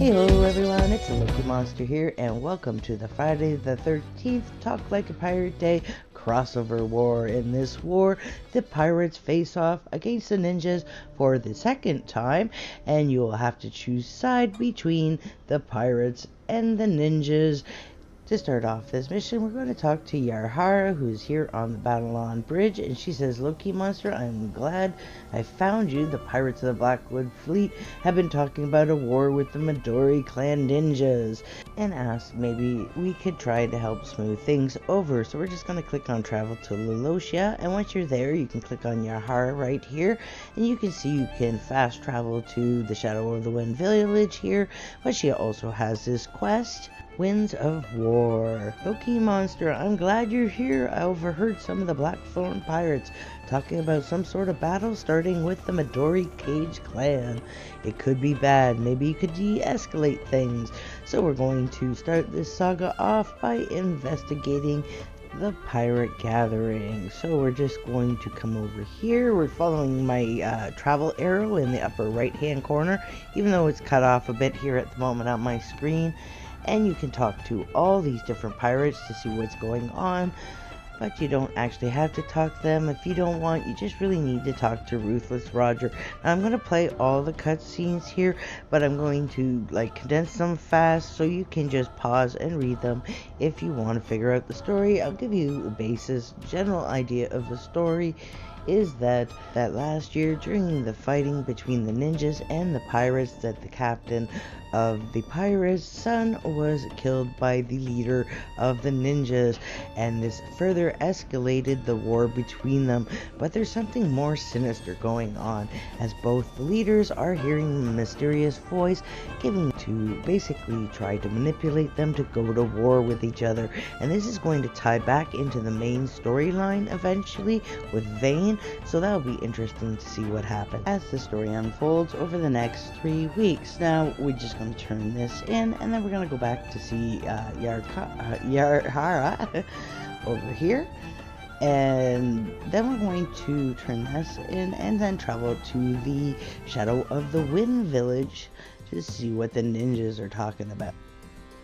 Hello everyone, it's Loki Monster here, and welcome to the Friday the 13th Talk Like a Pirate Day crossover war. In this war, the pirates face off against the ninjas for the second time, and you will have to choose side between the pirates and the ninjas. To start off this mission, we're going to talk to Yarhara, who's here on the Babylon Bridge, and she says, Loki Monster, I'm glad I found you. The pirates of the Blackwood Fleet have been talking about a war with the Midori clan ninjas, and asked maybe we could try to help smooth things over. So we're just going to click on travel to Lalosia, and once you're there, you can click on Yarhara right here, and you can see you can fast travel to the Shadow of the Wind village here, but she also has this quest, Winds of War. Loki Monster, I'm glad you're here. I overheard some of the Blackthorn pirates talking about some sort of battle starting with the Midori Cage clan. It could be bad. Maybe you could de-escalate things. So we're going to start this saga off by investigating the pirate gathering. So we're just going to come over here. We're following my travel arrow in the upper right hand corner, even though it's cut off a bit here at the moment on my screen. And you can talk to all these different pirates to see what's going on, but you don't actually have to talk to them if you don't want. You just really need to talk to Ruthless Roger. Now, I'm going to play all the cutscenes here, but I'm going to condense them fast so you can just pause and read them if you want to figure out the story. I'll give you a basis, general idea of the story. Is that last year during the fighting between the ninjas and the pirates, that the captain of the pirates' son was killed by the leader of the ninjas, and this further escalated the war between them. But there's something more sinister going on, as both the leaders are hearing a mysterious voice giving to basically try to manipulate them to go to war with each other. And this is going to tie back into the main storyline eventually with Vane, so that'll be interesting to see what happens as the story unfolds over the next 3 weeks. Now we're just going to turn this in, and then we're going to go back to see Yarhara over here, and then we're going to turn this in and then travel to the Shadow of the Wind village to see what the ninjas are talking about.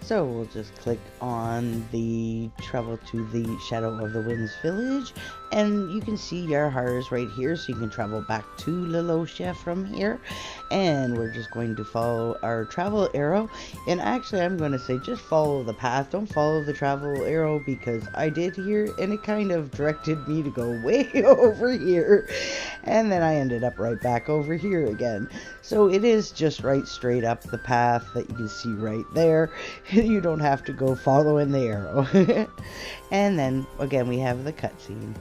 So we'll just click on the travel to the Shadow of the Winds village, and you can see Yarhara's right here, so you can travel back to Lalosia from here. And we're just going to follow our travel arrow, and actually I'm going to say just follow the path, don't follow the travel arrow, because I did here and it kind of directed me to go way over here, and then I ended up right back over here again. So it is just right straight up the path that you can see right there. You don't have to go following the arrow. And then again we have the cutscene.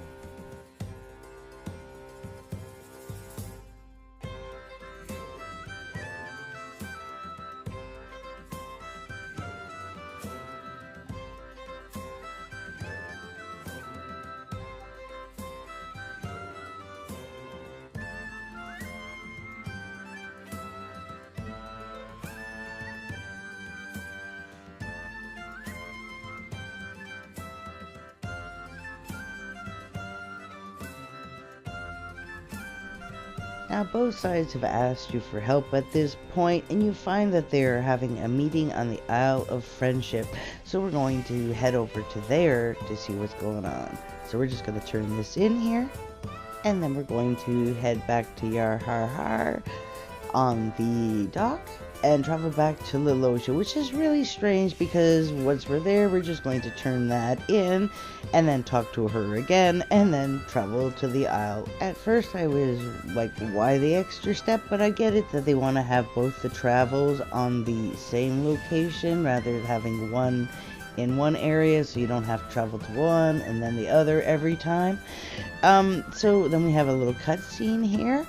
Now both sides have asked you for help at this point, and you find that they are having a meeting on the Isle of Friendship. So we're going to head over to there to see what's going on. So we're just going to turn this in here, and then we're going to head back to Yarhara on the dock and travel back to Lalosia, which is really strange because once we're there, we're just going to turn that in and then talk to her again and then travel to the Isle. At first I was like, why the extra step? But I get it that they want to have both the travels on the same location rather than having one in one area, so you don't have to travel to one and then the other every time. So then we have a little cutscene here.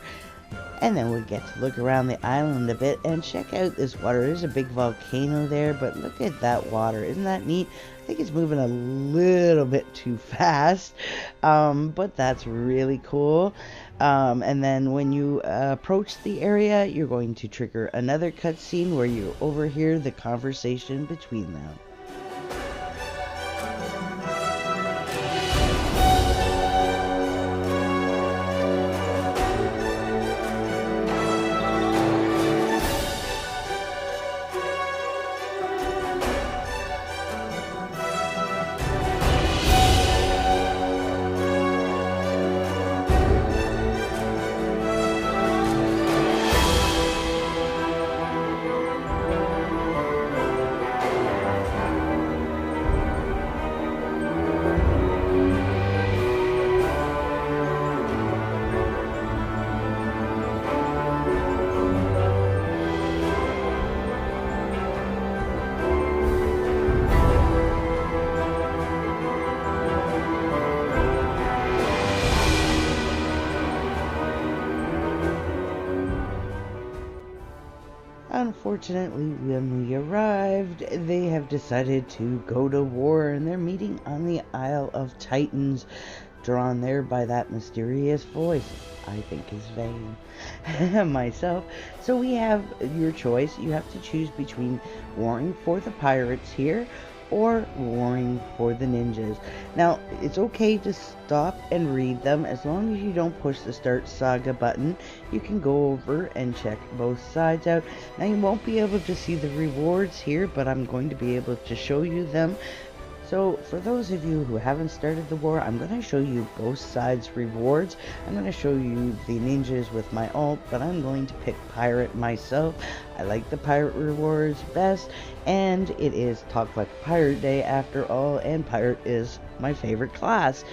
And then we get to look around the island a bit and check out this water. There's a big volcano there, but look at that water. Isn't that neat? I think it's moving a little bit too fast, but that's really cool. And then when you approach the area, you're going to trigger another cutscene where you overhear the conversation between them. unfortunately, when we arrived, they have decided to go to war, and they're meeting on the Isle of Titans, drawn there by that mysterious voice, I think is Vane, myself. So we have your choice. You have to choose between warring for the pirates here or warring for the ninjas. Now, it's okay to stop and read them as long as you don't push the Start Saga button. You can go over and check both sides out. Now, you won't be able to see the rewards here, but I'm going to be able to show you them. So, for those of you who haven't started the war, I'm going to show you both sides' rewards. I'm going to show you the ninjas with my ult, but I'm going to pick pirate myself. I like the pirate rewards best, and it is Talk Like a Pirate Day after all, and pirate is my favorite class.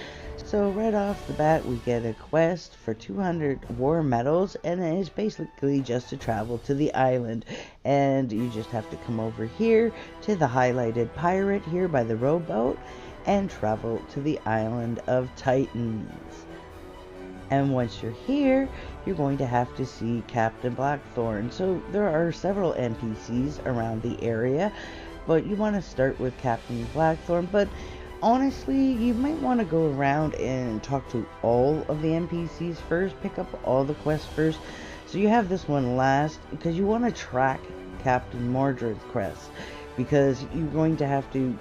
So right off the bat, we get a quest for 200 war medals, and it is basically just to travel to the island. And you just have to come over here to the highlighted pirate here by the rowboat and travel to the island of Titans. And once you're here, you're going to have to see Captain Blackthorn. So there are several NPCs around the area, but you want to start with Captain Blackthorn. But honestly, you might want to go around and talk to all of the NPCs first, pick up all the quests first. So you have this one last, because you want to track Captain Mordred's quests, because you're going to have to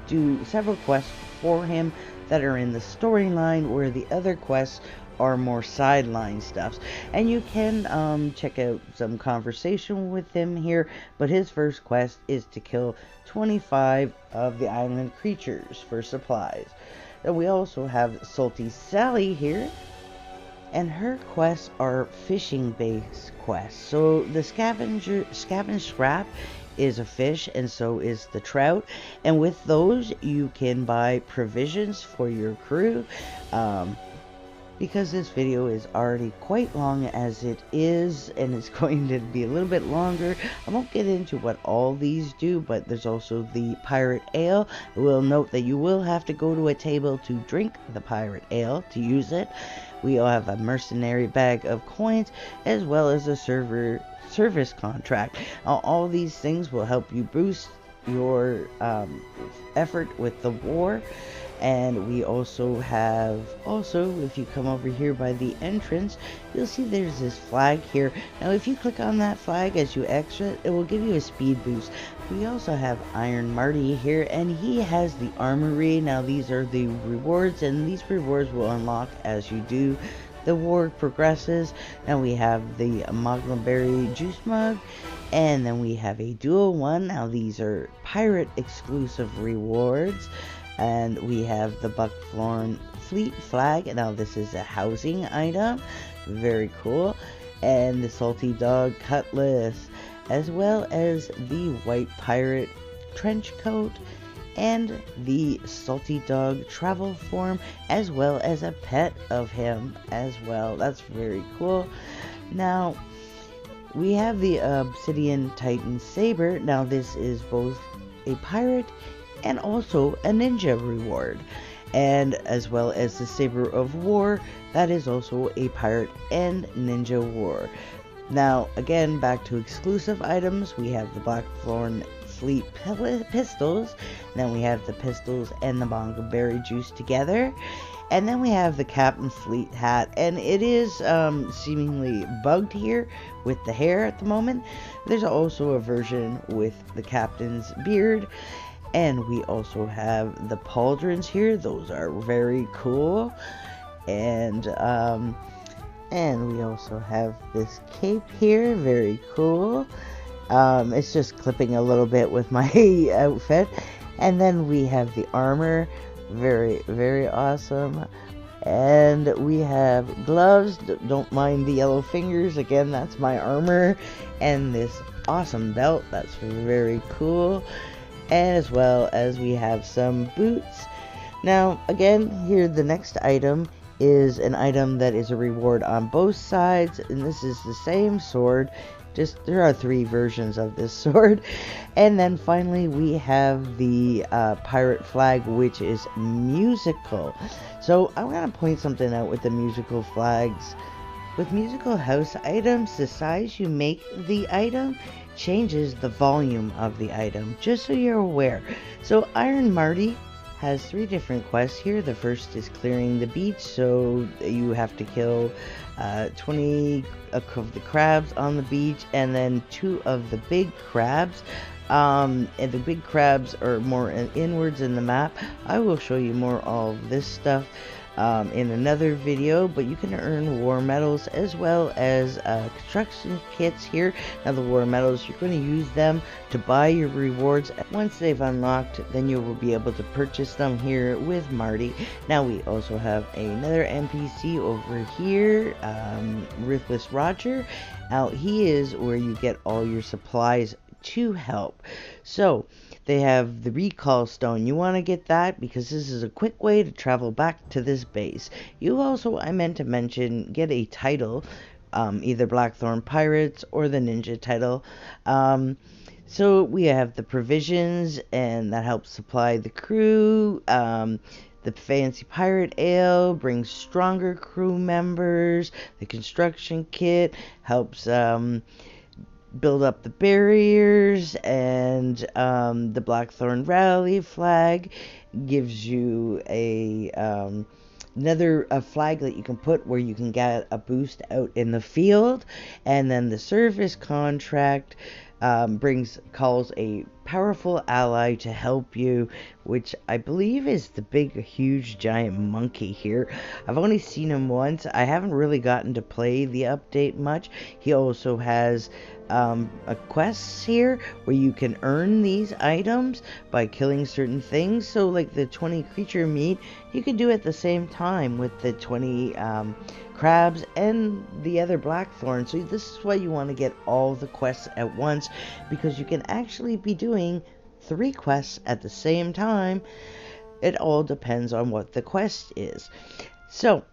do several quests for him that are in the storyline, where the other quests are more sideline stuffs. And you can check out some conversation with him here, but his first quest is to kill 25 of the island creatures for supplies. And we also have Salty Sally here, and her quests are fishing based quests. So the scavenge scrap is a fish, and so is the trout, and with those you can buy provisions for your crew. Because this video is already quite long as it is, and it's going to be a little bit longer, I won't get into what all these do, but there's also the pirate ale. I will note that you will have to go to a table to drink the pirate ale to use it. We all have a mercenary bag of coins, as well as a service contract. Now, all these things will help you boost your effort with the war. And we also have, if you come over here by the entrance, you'll see there's this flag here. Now if you click on that flag as you exit, it will give you a speed boost. We also have Iron Marty here, and he has the armory. Now these are the rewards, and these rewards will unlock as you do the war progresses. Now we have the Mogleberry juice mug, and then we have a dual one. Now these are pirate exclusive rewards. And we have the Buckthorn Fleet flag. Now this is a housing item, very cool. And the Salty Dog cutlass, as well as the White Pirate trench coat, and the Salty Dog travel form, as well as a pet of him as well. That's very cool. Now we have the Obsidian Titan Saber. Now this is both a pirate and also a ninja reward, and as well as the Saber of War, that is also a pirate and ninja war. Now again, back to exclusive items, we have the Blackthorn Fleet pistols, then we have the pistols and the Bongleberry juice together, and then we have the Captain Fleet hat, and it is seemingly bugged here with the hair at the moment. There's also a version with the captain's beard. And we also have the pauldrons here. Those are very cool. And we also have this cape here. Very cool. It's just clipping a little bit with my outfit. And then we have the armor. Very, very awesome. And we have gloves. Don't mind the yellow fingers. Again, that's my armor. And this awesome belt. That's very cool. As well as we have some boots. Now again, here the next item is an item that is a reward on both sides, and this is the same sword, just there are 3 versions of this sword. And then finally we have the pirate flag, which is musical. So I'm gonna point something out with the musical flags. With musical house items, the size you make the item changes the volume of the item, just so you're aware. So Iron Marty has 3 different quests here. The first is clearing the beach, so you have to kill 20 of the crabs on the beach, and then 2 of the big crabs. And the big crabs are more inwards in the map. I will show you more of this stuff in another video, but you can earn war medals as well as construction kits here. Now the war medals, you're going to use them to buy your rewards. Once they've unlocked, then you will be able to purchase them here with Marty. Now we also have another NPC over here, Ruthless Roger. Now he is where you get all your supplies to help. So they have the recall stone. You want to get that because this is a quick way to travel back to this base. You also, I meant to mention, get a title, either Blackthorn Pirates or the Ninja title. So we have the provisions, and that helps supply the crew. The fancy pirate ale brings stronger crew members. The construction kit helps build up the barriers, and the Blackthorn Rally flag gives you another flag that you can put where you can get a boost out in the field. And then the service contract calls a powerful ally to help you, which I believe is the big huge giant monkey here. I've only seen him once. I haven't really gotten to play the update much. He also has quests here where you can earn these items by killing certain things. So like the 20 creature meat, you can do at the same time with the 20 crabs and the other blackthorn. So this is why you want to get all the quests at once, because you can actually be doing 3 quests at the same time. It all depends on what the quest is. So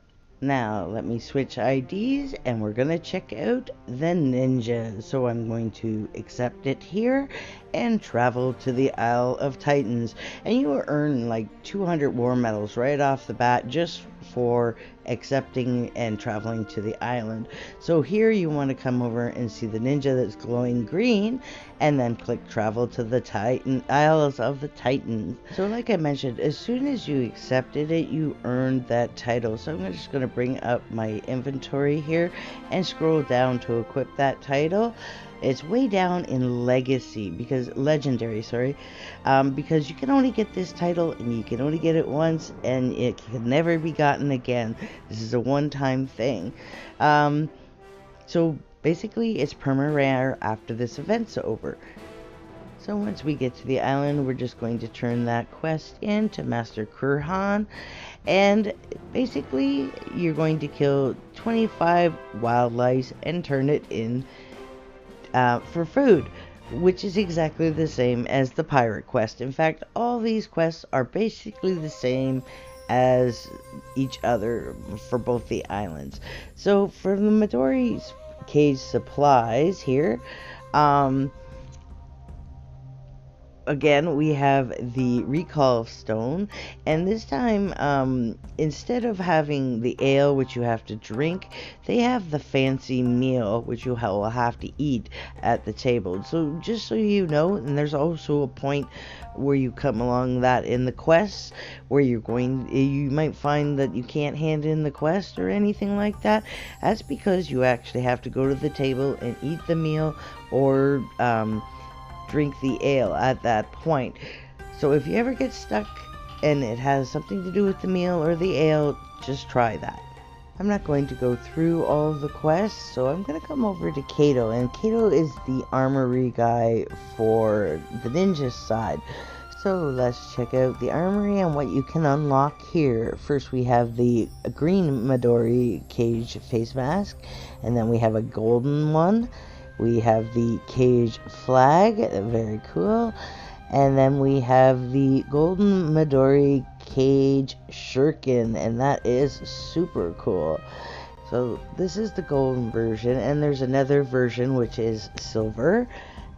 now let me switch IDs and we're gonna check out the ninja. So I'm going to accept it here and travel to the Isle of Titans, and you will earn like 200 war medals right off the bat just for accepting and traveling to the island. So here you want to come over and see the ninja that's glowing green, and then click travel to the Isles of the Titans. So like I mentioned, as soon as you accepted it, you earned that title. So I'm just going to bring up my inventory here and scroll down to equip that title. It's way down in legacy, because legendary, because you can only get this title and you can only get it once, and it can never be gotten again. This is a one-time thing. So basically it's perma-rare after this event's over. So once we get to the island, we're just going to turn that quest in to Master Kurhan, and basically you're going to kill 25 wildlife and turn it in for food, which is exactly the same as the pirate quest. In fact, all these quests are basically the same as each other for both the islands. So for the Midori's Cage supplies here, again, we have the recall stone, and this time, instead of having the ale, which you have to drink, they have the fancy meal, which you will have to eat at the table. So just so you know, and there's also a point where you come along that in the quests, where you might find that you can't hand in the quest or anything like that. That's because you actually have to go to the table and eat the meal, or drink the ale at that point. So if you ever get stuck and it has something to do with the meal or the ale, just try that. I'm not going to go through all the quests, so I'm going to come over to Kato, and Kato is the armory guy for the ninja side. So let's check out the armory and what you can unlock here. First we have the green Midori Cage face mask, and then we have a golden one. We have the cage flag, very cool. And then we have the golden Midori Cage shuriken, and that is super cool. So this is the golden version, and there's another version which is silver.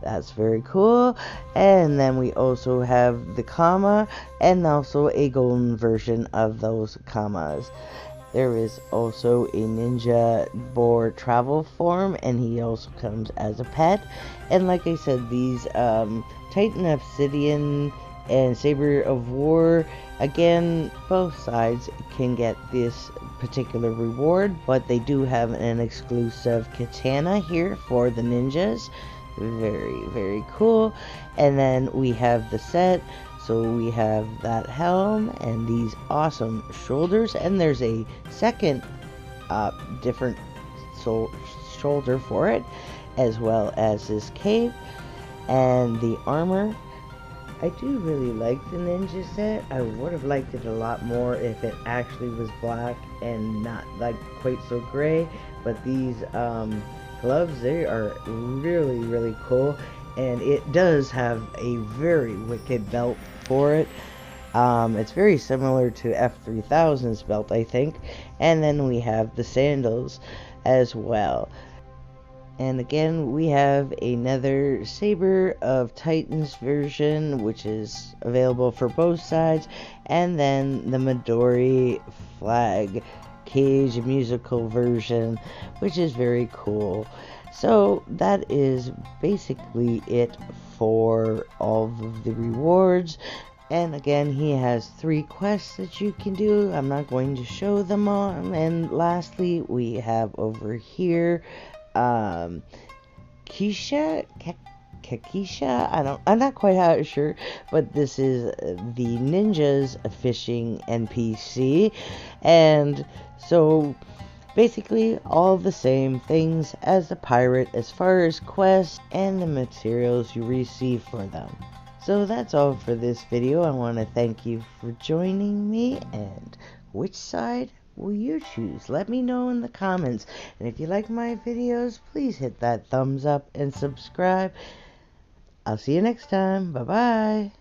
That's very cool. And then we also have the kama, and also a golden version of those kamas. There is also a ninja boar travel form, and he also comes as a pet. And like I said, these Titan Obsidian and Saber of War, again, both sides can get this particular reward, but they do have an exclusive katana here for the ninjas. Very, very cool. And then we have the set. So we have that helm and these awesome shoulders, and there's a second different shoulder for it, as well as this cape and the armor. I do really like the ninja set. I would have liked it a lot more if it actually was black and not like quite so gray, but these gloves, they are really, really cool. And it does have a very wicked belt for it. It's very similar to F3000's belt, I think. And then we have the sandals as well. And again, we have another Saber of Titans version, which is available for both sides. And then the Midori flag cage musical version, which is very cool. So that is basically it for all of the rewards. And again, he has 3 quests that you can do. I'm not going to show them all. And lastly, we have over here Keisha, I'm not quite sure, but this is the ninjas fishing NPC. And so basically all the same things as the pirate as far as quests and the materials you receive for them. So that's all for this video. I want to thank you for joining me, and which side will you choose? Let me know in the comments. And if you like my videos, please hit that thumbs up and subscribe. I'll see you next time. Bye bye.